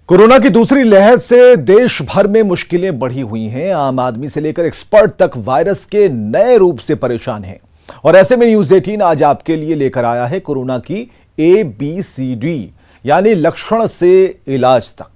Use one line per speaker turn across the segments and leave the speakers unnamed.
Corona की दूसरी लहर से देश भर में मुश्किलें बढ़ी हुई हैं। आम आदमी से लेकर एक्सपर्ट तक वायरस के नए रूप से परेशान हैं। और ऐसे में न्यूज 18 आज आपके लिए लेकर आया है कोरोना की ABCD यानी लक्षण से इलाज तक।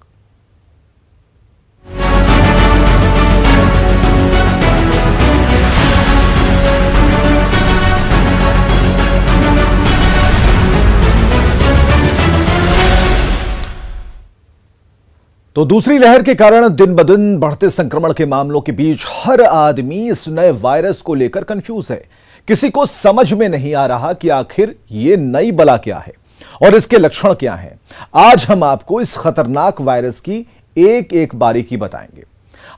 तो दूसरी लहर के कारण दिन ब दिन बढ़ते संक्रमण के मामलों के बीच हर आदमी इस नए वायरस को लेकर कंफ्यूज है। किसी को समझ में नहीं आ रहा कि आखिर ये नई बला क्या है और इसके लक्षण क्या हैं। आज हम आपको इस खतरनाक वायरस की एक एक बारीकी बताएंगे।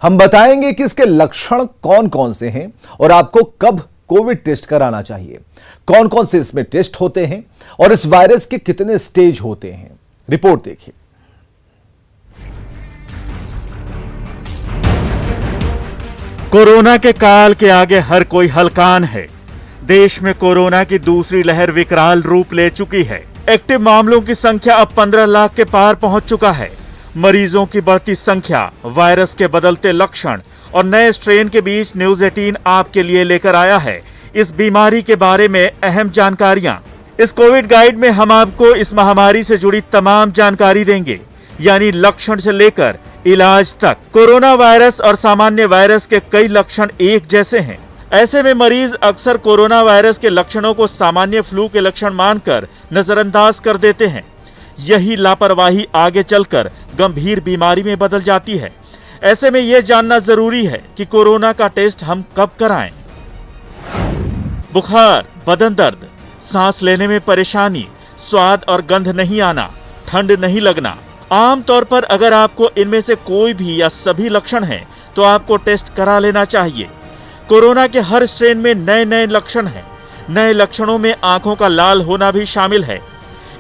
हम बताएंगे कि इसके लक्षण कौन कौन से हैं और आपको कब कोविड टेस्ट कराना चाहिए, कौन कौन से इसमें टेस्ट होते हैं और इस वायरस के कितने स्टेज होते हैं। रिपोर्ट देखिए।
कोरोना के काल के आगे हर कोई हलकान है। देश में कोरोना की दूसरी लहर विकराल रूप ले चुकी है। एक्टिव मामलों की संख्या अब 15 लाख के पार पहुंच चुका है। मरीजों की बढ़ती संख्या, वायरस के बदलते लक्षण और नए स्ट्रेन के बीच न्यूज 18 आपके लिए लेकर आया है इस बीमारी के बारे में अहम जानकारियां। इस कोविड गाइड में हम आपको इस महामारी से जुड़ी तमाम जानकारी देंगे, यानी लक्षण से लेकर इलाज तक। कोरोना वायरस और सामान्य वायरस के कई लक्षण एक जैसे हैं। ऐसे में मरीज अक्सर कोरोना वायरस के लक्षणों को सामान्य फ्लू के लक्षण मानकर नजरअंदाज कर देते हैं। यही लापरवाही आगे चलकर गंभीर बीमारी में बदल जाती है। ऐसे में यह जानना जरूरी है कि कोरोना का टेस्ट हम कब कराएं। बुखार, बदन दर्द, सांस लेने में परेशानी, स्वाद और गंध नहीं आना, ठंड नहीं लगना। आमतौर पर अगर आपको इनमें से कोई भी या सभी लक्षण हैं, तो आपको टेस्ट करा लेना चाहिए। कोरोना के हर स्ट्रेन में नए नए लक्षण हैं। नए लक्षणों में आंखों का लाल होना भी शामिल है।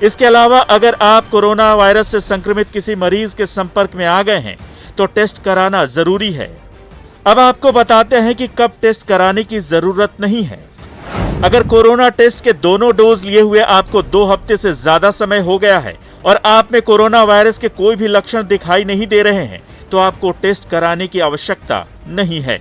इसके अलावा अगर आप कोरोना वायरस से संक्रमित किसी मरीज के संपर्क में आ गए हैं, तो टेस्ट कराना जरूरी है। अब आपको बताते हैं कि कब टेस्ट कराने की जरूरत नहीं है। अगर कोरोना टेस्ट के दोनों डोज लिए हुए आपको 2 हफ्ते से ज्यादा समय हो गया है और आप में कोरोना वायरस के कोई भी लक्षण दिखाई नहीं दे रहे हैं, तो आपको टेस्ट कराने की आवश्यकता नहीं है।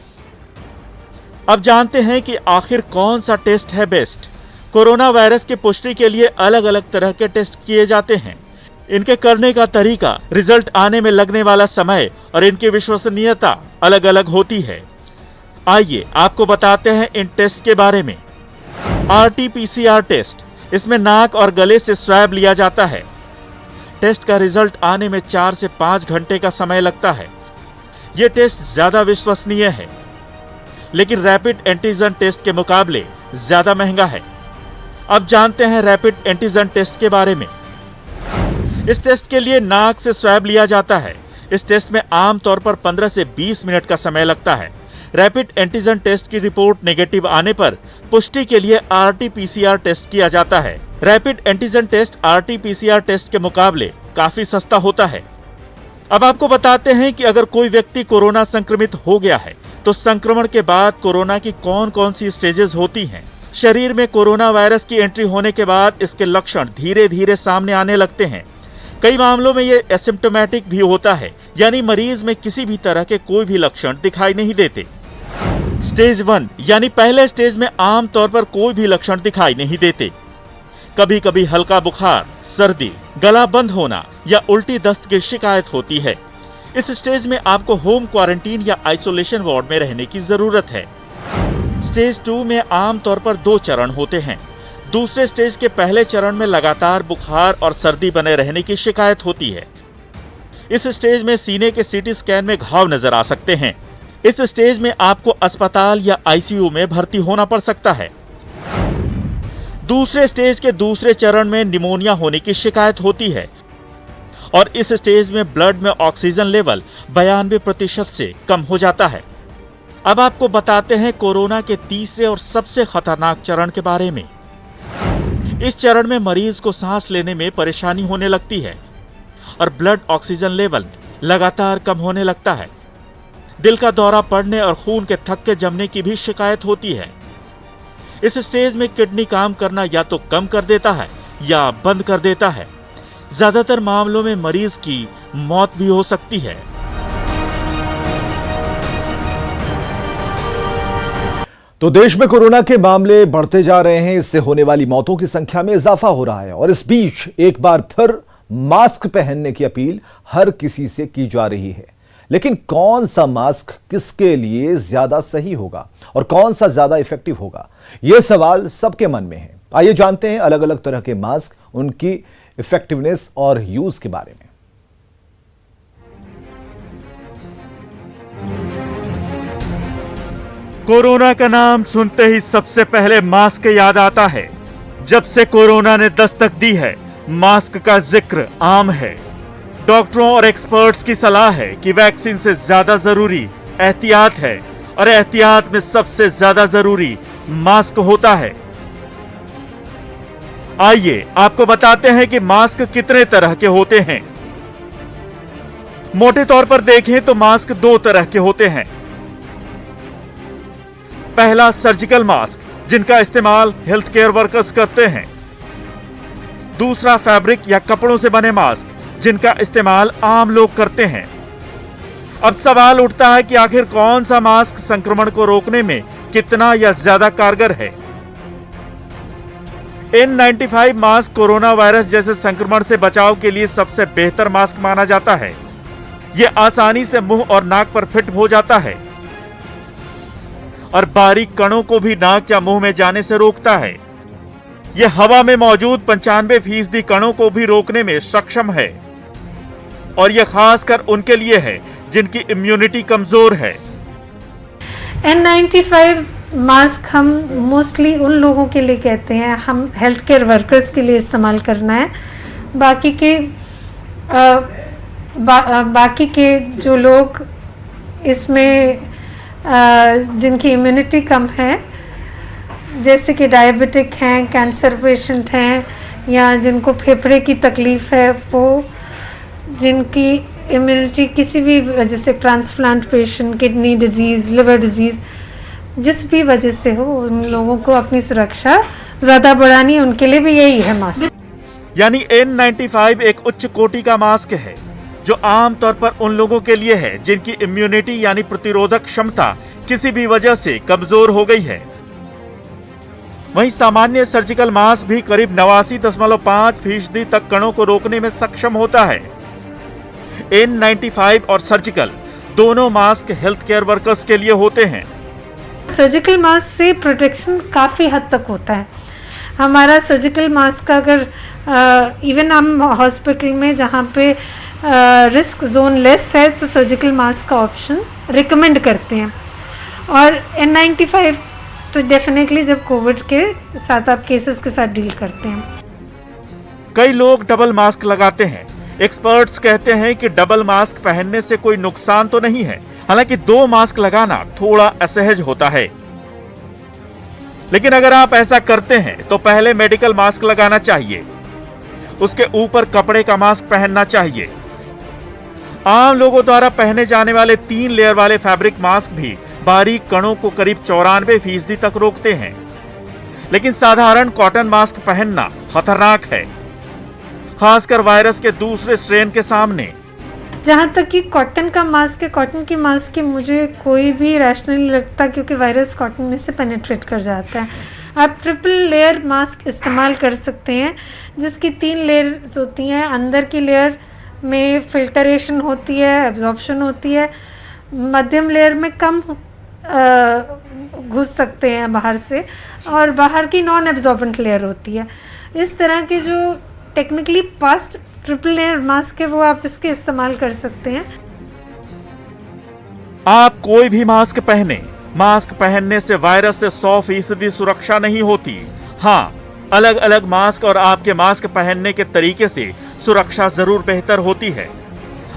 अब जानते हैं कि आखिर कौन सा टेस्ट है बेस्ट। कोरोना वायरस की पुष्टि के लिए अलग अलग तरह के टेस्ट किए जाते हैं। इनके करने का तरीका, रिजल्ट आने में लगने वाला समय और इनकी विश्वसनीयता अलग अलग होती है। आइए आपको बताते हैं इन टेस्ट के बारे में। RT-PCR टेस्ट, इसमें नाक और गले से स्वैब लिया जाता है। टेस्ट का रिजल्ट आने में 4 से 5 घंटे का समय लगता है। यह टेस्ट ज्यादा विश्वसनीय है, लेकिन रैपिड एंटीजन टेस्ट के मुकाबले ज्यादा महंगा है। अब जानते हैं रैपिड एंटीजन टेस्ट के बारे में। इस टेस्ट के लिए नाक से स्वैब लिया जाता है। इस टेस्ट में आमतौर पर 15 से 20 मिनट का समय लगता है। रैपिड एंटीजन टेस्ट की रिपोर्ट नेगेटिव आने पर पुष्टि के लिए RT-PCR टेस्ट किया जाता है। Rapid antigen test RT-PCR test के मुकाबले काफी सस्ता होता है। अब आपको बताते हैं कि अगर कोई व्यक्ति कोरोना संक्रमित हो गया है, तो संक्रमण के बाद कोरोना की कौन कौन सी स्टेजेस होती हैं। शरीर में कोरोना वायरस की एंट्री होने के बाद इसके लक्षण धीरे धीरे सामने आने लगते हैं। कई मामलों में ये एसिम्प्टोमेटिक भी होता है, यानी मरीज में किसी भी तरह के कोई भी लक्षण दिखाई नहीं देते। स्टेज 1 यानी पहले स्टेज में आमतौर पर कोई भी लक्षण दिखाई नहीं देते। कभी कभी हल्का बुखार, सर्दी, गला बंद होना या उल्टी दस्त की शिकायत होती है। इस स्टेज में आपको होम क्वारंटीन या आइसोलेशन वार्ड में रहने की जरूरत है। स्टेज 2 में आमतौर पर 2 चरण होते हैं। दूसरे स्टेज के पहले चरण में लगातार बुखार और सर्दी बने रहने की शिकायत होती है। इस स्टेज में सीने के CT स्कैन में घाव नजर आ सकते हैं। इस स्टेज में आपको अस्पताल या ICU में भर्ती होना पड़ सकता है। दूसरे स्टेज के दूसरे चरण में निमोनिया होने की शिकायत होती है और इस स्टेज में ब्लड में ऑक्सीजन लेवल 92% से कम हो जाता है। अब आपको बताते हैं कोरोना के तीसरे और सबसे खतरनाक चरण के बारे में। इस चरण में मरीज को सांस लेने में परेशानी होने लगती है और ब्लड ऑक्सीजन लेवल लगातार कम होने लगता है। दिल का दौरा पड़ने और खून के थक्के जमने की भी शिकायत होती है। इस स्टेज में किडनी काम करना या तो कम कर देता है या बंद कर देता है। ज्यादातर मामलों में मरीज की मौत भी हो सकती है।
तो देश में कोरोना के मामले बढ़ते जा रहे हैं, इससे होने वाली मौतों की संख्या में इजाफा हो रहा है और इस बीच एक बार फिर मास्क पहनने की अपील हर किसी से की जा रही है। लेकिन कौन सा मास्क किसके लिए ज्यादा सही होगा और कौन सा ज्यादा इफेक्टिव होगा, यह सवाल सबके मन में है। आइए जानते हैं अलग अलग तरह के मास्क, उनकी इफेक्टिवनेस और यूज के बारे में।
कोरोना का नाम सुनते ही सबसे पहले मास्क याद आता है। जब से कोरोना ने दस्तक दी है, मास्क का जिक्र आम है। डॉक्टरों और एक्सपर्ट्स की सलाह है कि वैक्सीन से ज्यादा जरूरी एहतियात है और एहतियात में सबसे ज्यादा जरूरी मास्क होता है। आइए आपको बताते हैं कि मास्क कितने तरह के होते हैं। मोटे तौर पर देखें तो मास्क दो तरह के होते हैं। पहला सर्जिकल मास्क, जिनका इस्तेमाल हेल्थ केयर वर्कर्स करते हैं। दूसरा फैब्रिक या कपड़ों से बने मास्क, जिनका इस्तेमाल आम लोग करते हैं। अब सवाल उठता है कि आखिर कौन सा मास्क संक्रमण को रोकने में कितना या ज्यादा कारगर है। N95 मास्क कोरोना वायरस जैसे संक्रमण से बचाव के लिए सबसे बेहतर मास्क माना जाता है। यह आसानी से मुंह और नाक पर फिट हो जाता है और बारीक कणों को भी नाक या मुंह में जाने से रोकता है। यह हवा में मौजूद 95% कणों को भी रोकने में सक्षम है और यह खासकर उनके लिए है जिनकी इम्यूनिटी कमजोर है।
N95 मास्क हम मोस्टली उन लोगों के लिए कहते हैं, हम हेल्थ केयर वर्कर्स के लिए इस्तेमाल करना है। बाकी के जो लोग इसमें जिनकी इम्यूनिटी कम है, जैसे कि डायबिटिक हैं, कैंसर पेशेंट हैं या जिनको फेफड़े की तकलीफ़ है, वो जिनकी इम्यूनिटी किसी भी वजह से, transplant patient, kidney disease, liver disease, जिस भी वजह से हो, उन लोगों को अपनी सुरक्षा ज़्यादा बढ़ानी है, उनके लिए भी यही है मास्क।
यानी N95 एक उच्च कोटि का मास्क है जो आमतौर पर उन लोगों के लिए है जिनकी इम्यूनिटी यानी प्रतिरोधक क्षमता किसी भी वजह से कमजोर हो गई है। वहीं सामान्य सर्जिकल मास्क भी करीब 89.5% तक कणों को रोकने में सक्षम होता है। N95 और सर्जिकल दोनों मास्क हेल्थ केयर वर्कर्स के लिए होते हैं।
सर्जिकल मास्क से प्रोटेक्शन काफ़ी हद तक होता है। हमारा सर्जिकल मास्क अगर इवन हम हॉस्पिटल में जहाँ पे रिस्क जोन लेस है, तो सर्जिकल मास्क का ऑप्शन रिकमेंड करते हैं। और N95 तो डेफिनेटली जब कोविड के साथ आप केसेस के साथ डील करते हैं।
कई लोग डबल मास्क लगाते हैं। एक्सपर्ट्स कहते हैं कि डबल मास्क पहनने से कोई नुकसान तो नहीं है, हालांकि दो मास्क लगाना थोड़ा असहज होता है। लेकिन अगर आप ऐसा करते हैं तो पहले मेडिकल मास्क लगाना चाहिए, उसके ऊपर कपड़े का मास्क पहनना चाहिए। आम लोगों द्वारा पहने जाने वाले 3 लेयर वाले फैब्रिक मास्क भी बारीक कणों को करीब 94% तक रोकते हैं। लेकिन साधारण कॉटन मास्क पहनना खतरनाक है, खासकर वायरस के दूसरे स्ट्रेन के सामने।
जहाँ तक कि कॉटन का मास्क है, कॉटन की मास्क की मुझे कोई भी रैशनल नहीं लगता, क्योंकि वायरस कॉटन में से पेनिट्रेट कर जाता है। आप ट्रिपल लेयर मास्क इस्तेमाल कर सकते हैं, जिसकी 3 लेयर्स होती हैं। अंदर की लेयर में फिल्टरेशन होती है, एब्जॉर्प्शन होती है। मध्यम लेयर में कम घुस सकते हैं बाहर से, और बाहर की नॉन एब्जॉर्बेंट लेयर होती है। इस तरह के जो technically past triple layer mask है, वो आप इसके इस्तेमाल कर सकते हैं।
आप कोई भी मास्क पहने, मास्क पहनने से वायरस से 100% सुरक्षा नहीं होती। हाँ, अलग अलग मास्क और आपके मास्क पहनने के तरीके से सुरक्षा जरूर बेहतर होती है।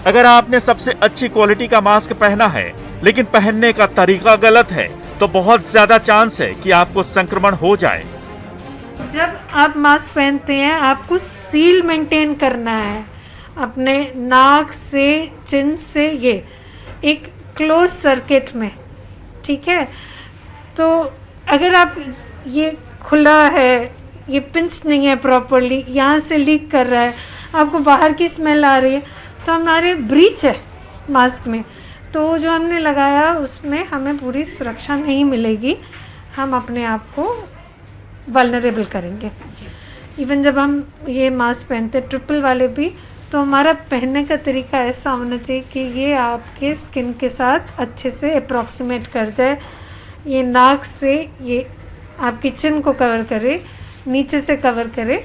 अगर आपने सबसे अच्छी क्वालिटी का मास्क पहना है लेकिन पहनने का तरीका गलत है, तो बहुत ज्यादा चांस है कि आपको संक्रमण हो जाए।
जब आप मास्क पहनते हैं, आपको सील मेंटेन करना है अपने नाक से, चिन से, ये एक क्लोज सर्किट में, ठीक है। तो अगर आप ये खुला है, ये पिंच नहीं है प्रॉपरली, यहाँ से लीक कर रहा है, आपको बाहर की स्मेल आ रही है, तो हमारे ब्रीच है मास्क में, तो जो हमने लगाया उसमें हमें पूरी सुरक्षा नहीं मिलेगी, हम अपने आप को वल्नरेबल करेंगे। इवन जब हम ये मास्क पहनते हैं ट्रिपल वाले भी, तो हमारा पहनने का तरीका ऐसा होना चाहिए कि ये आपके स्किन के साथ अच्छे से अप्रॉक्सीमेट कर जाए, ये नाक से ये आपकी चिन को कवर करे, नीचे से कवर करे,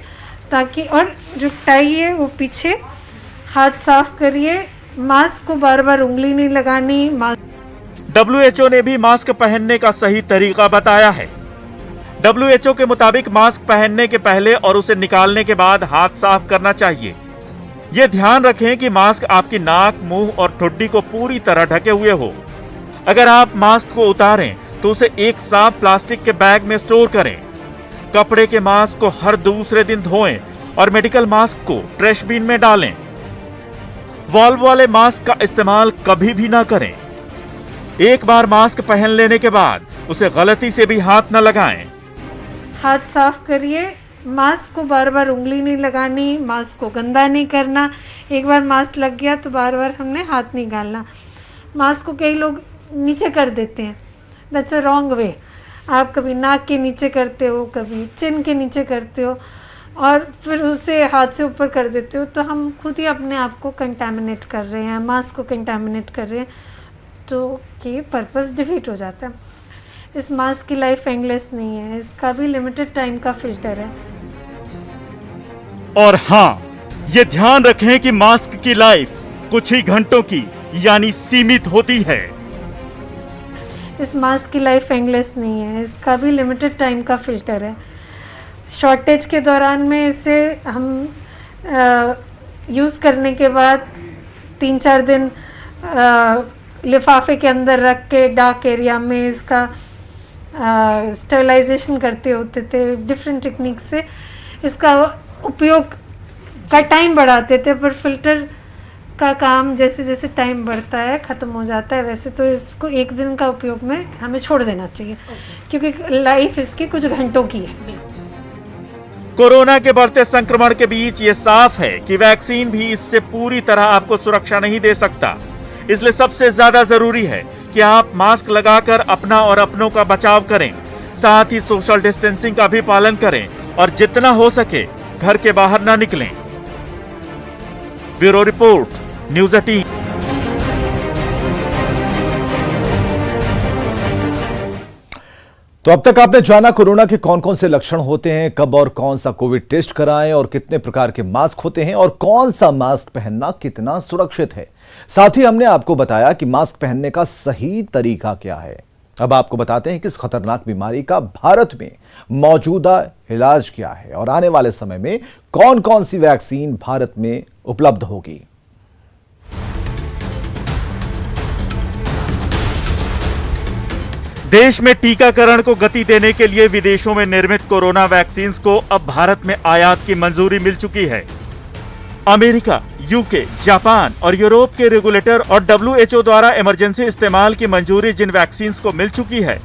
ताकि और जो टाई है वो पीछे, हाथ साफ करिए, मास्क को बार बार उंगली नहीं लगानी।
WHO ने भी मास्क पहनने का सही तरीका बताया है। WHO के मुताबिक मास्क पहनने के पहले और उसे निकालने के बाद हाथ साफ करना चाहिए। ये ध्यान रखें कि मास्क आपकी नाक, मुंह और ठुड्डी को पूरी तरह ढके हुए हो। अगर आप मास्क को उतारें तो उसे एक साफ प्लास्टिक के बैग में स्टोर करें। कपड़े के मास्क को हर दूसरे दिन धोएं और मेडिकल मास्क को ट्रैश बिन में डालें। वॉल्व वाले मास्क का इस्तेमाल कभी भी ना करें। एक बार मास्क पहन लेने के बाद उसे गलती से भी हाथ न लगाएं।
हाथ साफ करिए, मास्क को बार बार उंगली नहीं लगानी, मास्क को गंदा नहीं करना। एक बार मास्क लग गया तो बार बार हमने हाथ नहीं डालना। मास्क को कई लोग नीचे कर देते हैं, दैट्स अ रॉन्ग वे। आप कभी नाक के नीचे करते हो, कभी चिन के नीचे करते हो और फिर उसे हाथ से ऊपर कर देते हो, तो हम खुद ही अपने आप को कंटामिनेट कर रहे हैं, मास्क को कंटामिनेट कर रहे हैं, तो कि पर्पस डिफीट हो जाता है। इस मास्क की लाइफ एंडलेस नहीं है, इसका भी लिमिटेड टाइम का फिल्टर है।
और हाँ, ये ध्यान रखें कि मास्क की लाइफ कुछ ही घंटों की यानी सीमित होती है।
इस मास्क की लाइफ एंडलेस नहीं है, इसका भी लिमिटेड टाइम का फिल्टर है। शॉर्टेज के दौरान में इसे हम यूज़ करने के बाद 3-4 दिन लिफाफे के अंदर रख के डार्क एरिया में इसका स्टरलाइजेशन करते होते थे, डिफरेंट टेक्निक से इसका उपयोग का टाइम बढ़ाते थे, पर फिल्टर का काम जैसे जैसे टाइम बढ़ता है ख़त्म हो जाता है। वैसे तो इसको एक दिन का उपयोग में हमें छोड़ देना चाहिए, क्योंकि लाइफ इसकी कुछ घंटों की है।
कोरोना के बढ़ते संक्रमण के बीच ये साफ है कि वैक्सीन भी इससे पूरी तरह आपको सुरक्षा नहीं दे सकता। इसलिए सबसे ज्यादा जरूरी है कि आप मास्क लगाकर अपना और अपनों का बचाव करें, साथ ही सोशल डिस्टेंसिंग का भी पालन करें और जितना हो सके घर के बाहर ना निकलें। Bureau report, news 18।
तो अब तक आपने जाना कोरोना के कौन कौन से लक्षण होते हैं, कब और कौन सा कोविड टेस्ट कराएं और कितने प्रकार के मास्क होते हैं और कौन सा मास्क पहनना कितना सुरक्षित है। साथ ही हमने आपको बताया कि मास्क पहनने का सही तरीका क्या है। अब आपको बताते हैं कि इस खतरनाक बीमारी का भारत में मौजूदा इलाज क्या है और आने वाले समय में कौन कौन सी वैक्सीन भारत में उपलब्ध होगी।
देश में टीकाकरण को गति देने के लिए विदेशों में निर्मित कोरोना वैक्सीन को अब भारत में आयात की मंजूरी मिल चुकी है। अमेरिका, यूके, जापान और यूरोप के रेगुलेटर और WHO द्वारा इमरजेंसी इस्तेमाल की मंजूरी जिन वैक्सीन को मिल चुकी है,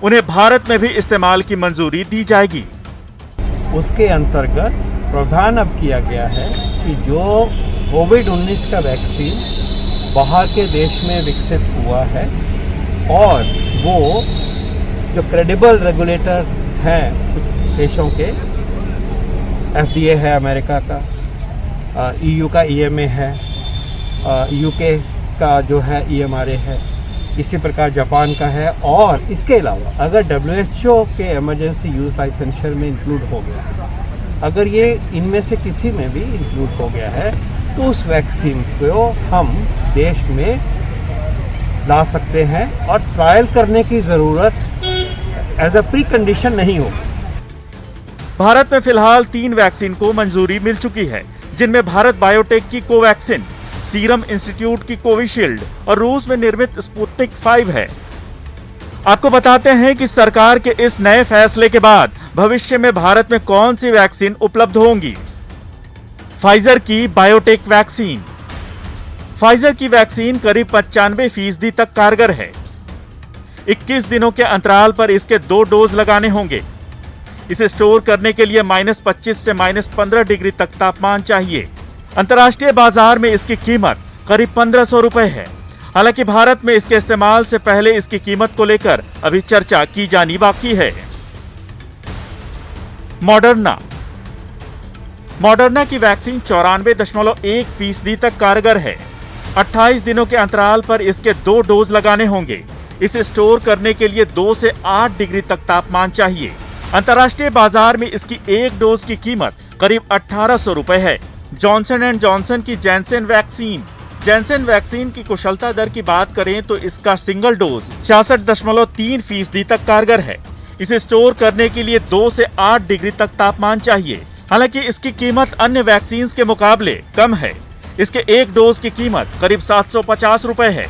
उन्हें भारत में भी इस्तेमाल की मंजूरी दी जाएगी।
उसके अंतर्गत प्रावधान अब किया गया है कि जो कोविड-19 का वैक्सीन बाहर के देश में विकसित हुआ है और वो जो क्रेडिबल रेगुलेटर हैं कुछ देशों के, FDA है अमेरिका का, EU का EMA है, UK का जो है EMRA है, इसी प्रकार जापान का है, और इसके अलावा अगर WHO के इमरजेंसी यूज लाइसेंसर में इंक्लूड हो गया, अगर ये इनमें से किसी में भी इंक्लूड हो गया है, तो उस वैक्सीन को हम देश में ला सकते हैं और ट्रायल करने की जरूरत एज अ प्री कंडीशन नहीं होगी।
भारत में फिलहाल 3 वैक्सीन को मंजूरी मिल चुकी है, जिनमें भारत बायोटेक की कोवैक्सीन, सीरम इंस्टीट्यूट की कोविशील्ड और रूस में निर्मित स्पुतनिक 5 है। आपको बताते हैं कि सरकार के इस नए फैसले के बाद भविष्य में भारत में कौन सी वैक्सीन उपलब्ध होंगी। फाइजर की बायोटेक वैक्सीन। फाइजर की वैक्सीन करीब 95% तक कारगर है। 21 दिनों के अंतराल पर इसके 2 डोज लगाने होंगे। इसे स्टोर करने के लिए -25 से -15 डिग्री तक तापमान चाहिए। अंतर्राष्ट्रीय बाजार में इसकी कीमत करीब 1500 रुपए है। हालांकि भारत में इसके इस्तेमाल से पहले इसकी कीमत को लेकर अभी चर्चा की जानी बाकी है। मॉडर्ना की वैक्सीन 94.1% तक कारगर है। 28 दिनों के अंतराल पर इसके 2 डोज लगाने होंगे। इसे स्टोर करने के लिए 2 से 8 डिग्री तक तापमान चाहिए। अंतर्राष्ट्रीय बाजार में इसकी 1 डोज की कीमत करीब 1800 रुपए है। जॉनसन एंड जॉनसन की जैनसन वैक्सीन की कुशलता दर की बात करें तो इसका सिंगल डोज 66.3% तक कारगर है। इसे स्टोर करने के लिए 2 से 8 डिग्री तक तापमान चाहिए। हालांकि इसकी कीमत अन्य वैक्सीन के मुकाबले कम है। इसके 1 डोज की कीमत करीब 750 रुपए है।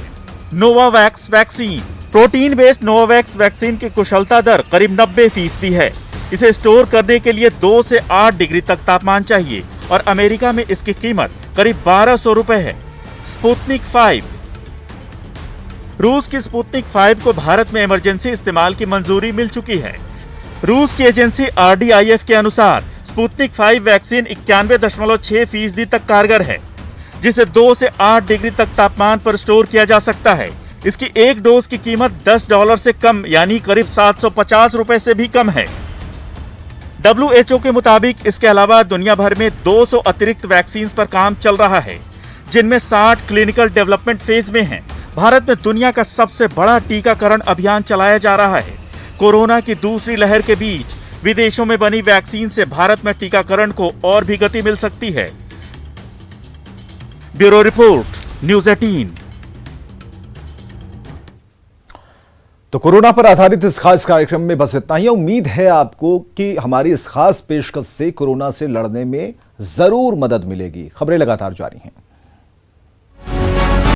Novavax vaccine, protein based Novavax vaccine की कुशलता दर करीब 90% है। इसे स्टोर करने के लिए 2 से 8 डिग्री तक तापमान चाहिए और अमेरिका में इसकी कीमत करीब 1200 रुपए है। स्पुतनिक 5, रूस की स्पुतनिक 5 को भारत में इमरजेंसी इस्तेमाल की मंजूरी मिल चुकी है। रूस की एजेंसी RDIF के अनुसार स्पुतनिक 5 वैक्सीन 91.6% तक कारगर है, जिसे 2 से 8 डिग्री तक तापमान पर स्टोर किया जा सकता है। इसकी 1 डोज की कीमत $10 से कम यानी करीब 750 रुपए से भी कम है। WHO के मुताबिक इसके अलावा दुनिया भर में 200 अतिरिक्त वैक्सीन पर काम चल रहा है, जिनमें 60 क्लिनिकल डेवलपमेंट फेज में हैं। भारत में दुनिया का सबसे बड़ा टीकाकरण अभियान चलाया जा रहा है। कोरोना की दूसरी लहर के बीच विदेशों में बनी वैक्सीन से भारत में टीकाकरण को और भी गति मिल सकती है। Bureau report, news 18।
तो कोरोना पर आधारित इस खास कार्यक्रम में बस इतना ही। उम्मीद है आपको कि हमारी इस खास पेशकश से कोरोना से लड़ने में जरूर मदद मिलेगी। खबरें लगातार जारी हैं।